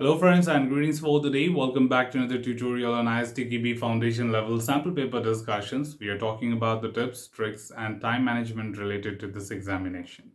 Hello friends and greetings for the day. Welcome back to another tutorial on ISTQB Foundation level sample paper discussions. We are talking about the tips, tricks and time management related to this examination.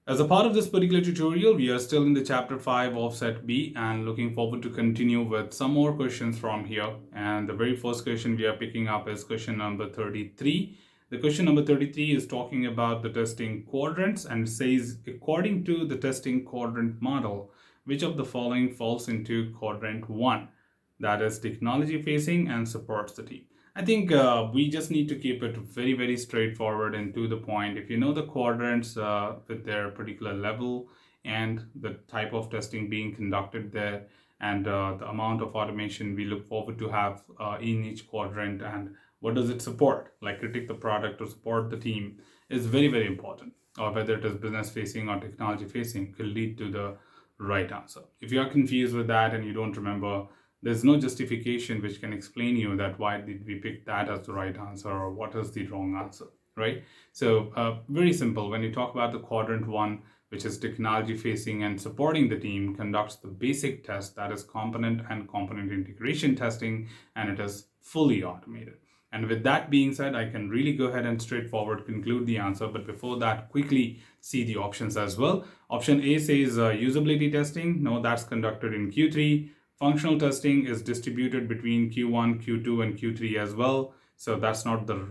As a part of this particular tutorial, we are still in the chapter 5 of set B and looking forward to continue with some more questions from here. And the very first question we are picking up is question number 33. The question number 33 is talking about the testing quadrants and says, according to the testing quadrant model, which of the following falls into quadrant 1? That is technology facing and supports the team. I think we just need to keep it very, very straightforward and to the point. If you know the quadrants with their particular level and the type of testing being conducted there and the amount of automation we look forward to have in each quadrant and what does it support, like critique the product or support the team, is very, very important. Or whether it is business facing or technology facing will lead to the right answer. If you are confused with that and you don't remember, there's no justification which can explain you that why did we pick that as the right answer or what is the wrong answer, right? So very simple. When you talk about the quadrant 1, which is technology facing and supporting the team, conducts the basic test, that is component and component integration testing, and it is fully automated. And with that being said, I can really go ahead and straightforward conclude the answer. But before that, quickly see the options as well. Option A says usability testing. No, that's conducted in Q3. Functional testing is distributed between Q1, Q2, and Q3 as well. So that's not the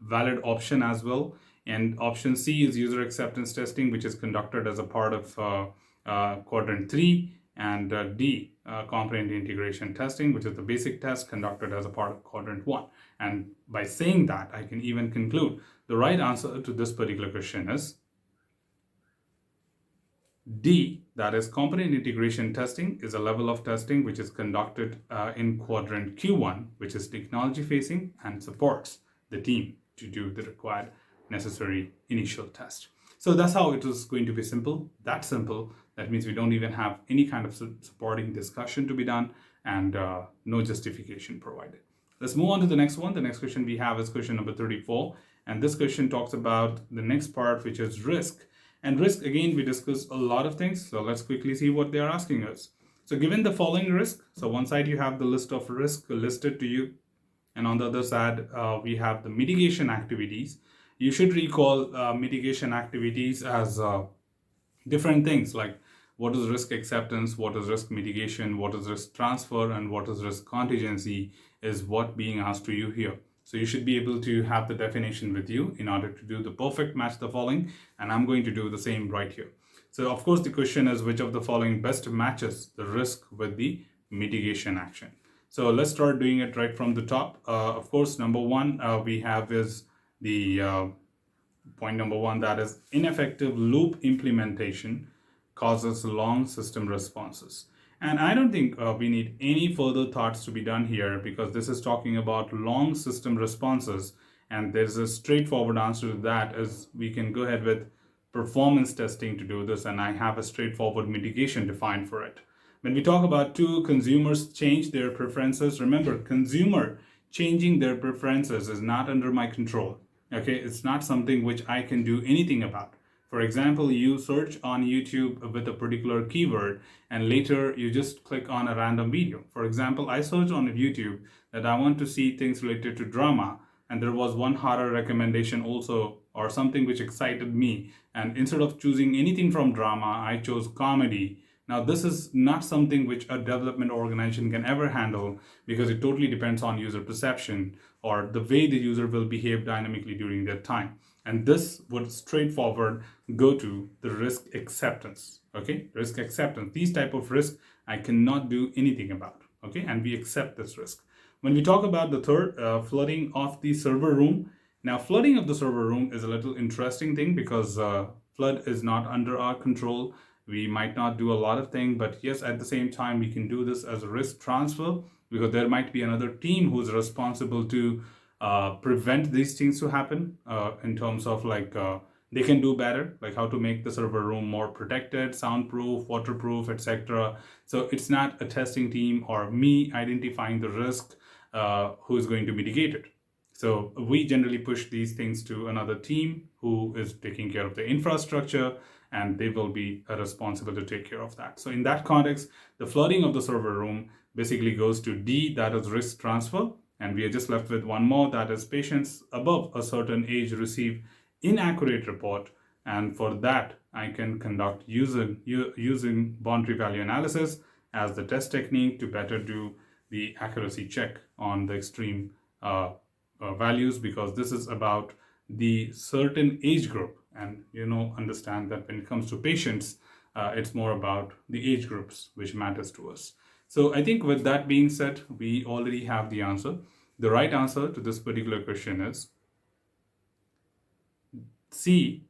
valid option as well. And option C is user acceptance testing, which is conducted as a part of quadrant 3. And D, component integration testing, which is the basic test conducted as a part of quadrant 1. And by saying that, I can even conclude the right answer to this particular question is D, that is component integration testing, is a level of testing which is conducted in quadrant Q1, which is technology facing and supports the team to do the required necessary initial test. So that's how it is going to be simple. That simple. That means we don't even have any kind of supporting discussion to be done and no justification provided. Let's move on to the next one. The next question we have is question number 34. And this question talks about the next part, which is risk. And risk, again, we discussed a lot of things. So let's quickly see what they are asking us. So given the following risk, so one side you have the list of risk listed to you. And on the other side, we have the mitigation activities. You should recall mitigation activities as different things like what is risk acceptance, what is risk mitigation, what is risk transfer, and what is risk contingency is what being asked to you here. So you should be able to have the definition with you in order to do the perfect match the following. And I'm going to do the same right here. So of course, the question is which of the following best matches the risk with the mitigation action. So let's start doing it right from the top. Of course, number one we have is the point number 1, that is ineffective loop implementation causes long system responses. And I don't think we need any further thoughts to be done here because this is talking about long system responses. And there's a straightforward answer to that is we can go ahead with performance testing to do this. And I have a straightforward mitigation defined for it. When we talk about two consumers change their preferences, remember, consumer changing their preferences is not under my control. Okay, it's not something which I can do anything about. For example, you search on YouTube with a particular keyword and later you just click on a random video. For example, I searched on YouTube that I want to see things related to drama, and there was one horror recommendation also or something which excited me. And instead of choosing anything from drama, I chose comedy. Now, this is not something which a development organization can ever handle because it totally depends on user perception or the way the user will behave dynamically during their time. And this would straightforward go to the risk acceptance. Okay, risk acceptance. These type of risk I cannot do anything about. Okay, and we accept this risk. When we talk about the third, flooding of the server room. Now, flooding of the server room is a little interesting thing because flood is not under our control. We might not do a lot of things, but yes, at the same time, we can do this as a risk transfer because there might be another team who's responsible to prevent these things to happen in terms of like they can do better, like how to make the server room more protected, soundproof, waterproof, etc. So it's not a testing team or me identifying the risk who is going to mitigate it. So we generally push these things to another team who is taking care of the infrastructure, and they will be responsible to take care of that. So in that context, the flooding of the server room basically goes to D, that is risk transfer. And we are just left with one more, that is patients above a certain age receive inaccurate report. And for that, I can conduct using boundary value analysis as the test technique to better do the accuracy check on the extreme values, because this is about the certain age group. And understand that when it comes to patients, it's more about the age groups which matters to us. So I think with that being said, we already have the answer. The right answer to this particular question is C,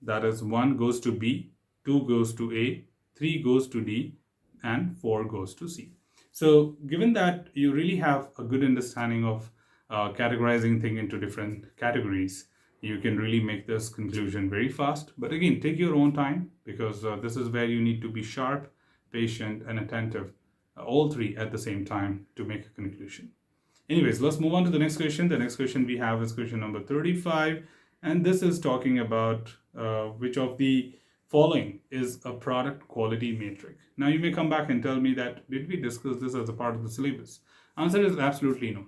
that is 1 goes to B, 2 goes to A, 3 goes to D, and 4 goes to C. So given that you really have a good understanding of categorizing things into different categories, you can really make this conclusion very fast. But again, take your own time, because this is where you need to be sharp, patient, and attentive, all three at the same time, to make a conclusion. Anyways, let's move on to the next question. The next question we have is question number 35. And this is talking about which of the following is a product quality metric. Now you may come back and tell me that, did we discuss this as a part of the syllabus? Answer is absolutely no.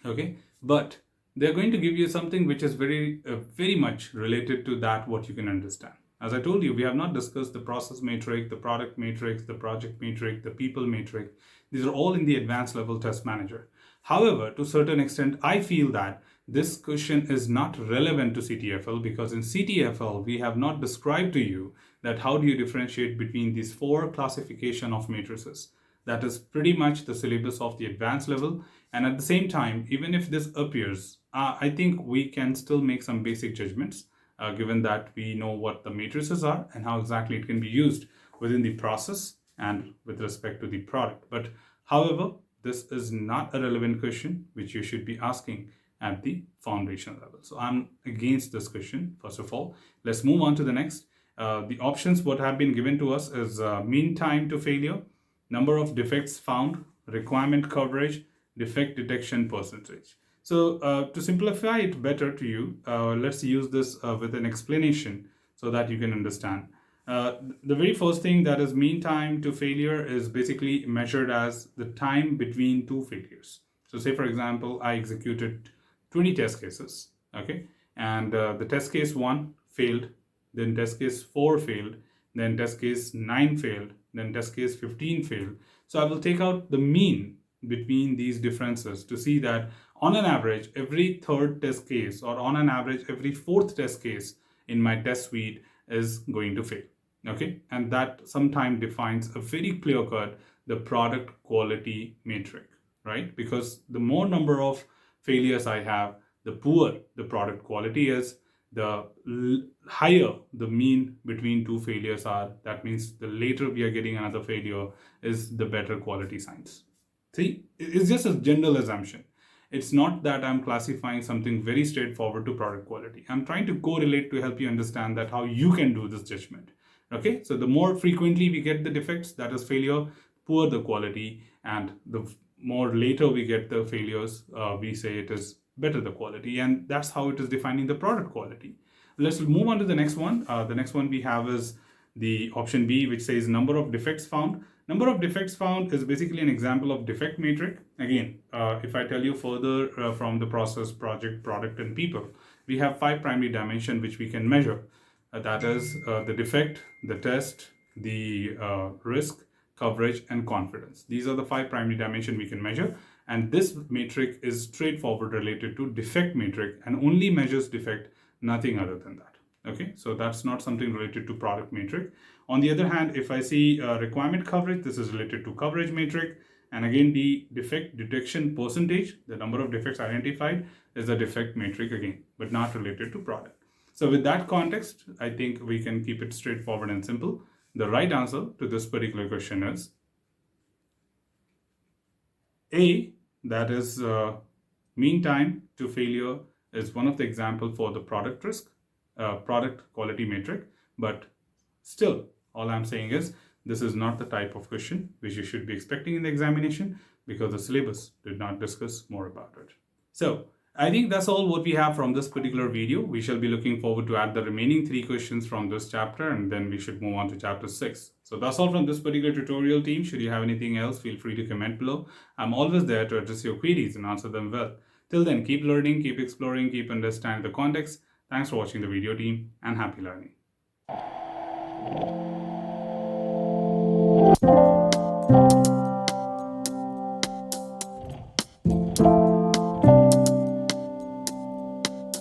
Okay, but they're going to give you something which is very much related to that, what you can understand. As I told you, we have not discussed the process matrix, the product matrix, the project matrix, the people matrix. These are all in the advanced level test manager. However, to a certain extent, I feel that this question is not relevant to CTFL, because in CTFL, we have not described to you that how do you differentiate between these 4 classification of matrices. That is pretty much the syllabus of the advanced level. And at the same time, even if this appears, I think we can still make some basic judgments, given that we know what the matrices are and how exactly it can be used within the process and with respect to the product. But however, this is not a relevant question which you should be asking at the foundation level. So I'm against this question, first of all. Let's move on to the next. The options what have been given to us is mean time to failure, number of defects found, requirement coverage, defect detection percentage. So to simplify it better to you, let's use this with an explanation so that you can understand. The very first thing, that is mean time to failure, is basically measured as the time between 2 failures. So say, for example, I executed 20 test cases, okay, and the test case 1 failed, then test case 4 failed, then test case 9 failed, then test case 15 failed. So I will take out the mean between these differences to see that on an average, every 3rd test case, or on an average, every 4th test case in my test suite is going to fail. Okay, and that sometimes defines a very clear cut the product quality metric, right? Because the more number of failures I have, the poorer the product quality is. The higher the mean between 2 failures are, that means the later we are getting another failure, is the better quality signs. See, it's just a general assumption. It's not that I'm classifying something very straightforward to product quality. I'm trying to correlate to help you understand that how you can do this judgment. Okay, so the more frequently we get the defects, that is failure, poor the quality, and the more later we get the failures, we say it is better the quality, and that's how it is defining the product quality. Let's move on to the next one. The next one we have is the option B, which says number of defects found. Number of defects found is basically an example of defect matrix. Again, if I tell you further from the process, project, product, and people, we have 5 primary dimensions which we can measure. That is the defect, the test, the risk, coverage, and confidence. These are the 5 primary dimensions we can measure. And this metric is straightforward related to defect metric and only measures defect, nothing other than that. Okay, so that's not something related to product metric. On the other hand, if I see requirement coverage, this is related to coverage metric. And again, the defect detection percentage, the number of defects identified, is the defect metric again, but not related to product. So with that context, I think we can keep it straightforward and simple. The right answer to this particular question is A, that is mean time to failure is one of the example for the product risk, product quality metric. But still, all I'm saying is this is not the type of question which you should be expecting in the examination, because the syllabus did not discuss more about it. So I think that's all what we have from this particular video. We shall be looking forward to add the remaining 3 questions from this chapter, and then we should move on to chapter 6. So that's all from this particular tutorial, team. Should you have anything else, feel free to comment below. I'm always there to address your queries and answer them well. Till then, keep learning, keep exploring, keep understanding the context. Thanks for watching the video, team, and happy learning.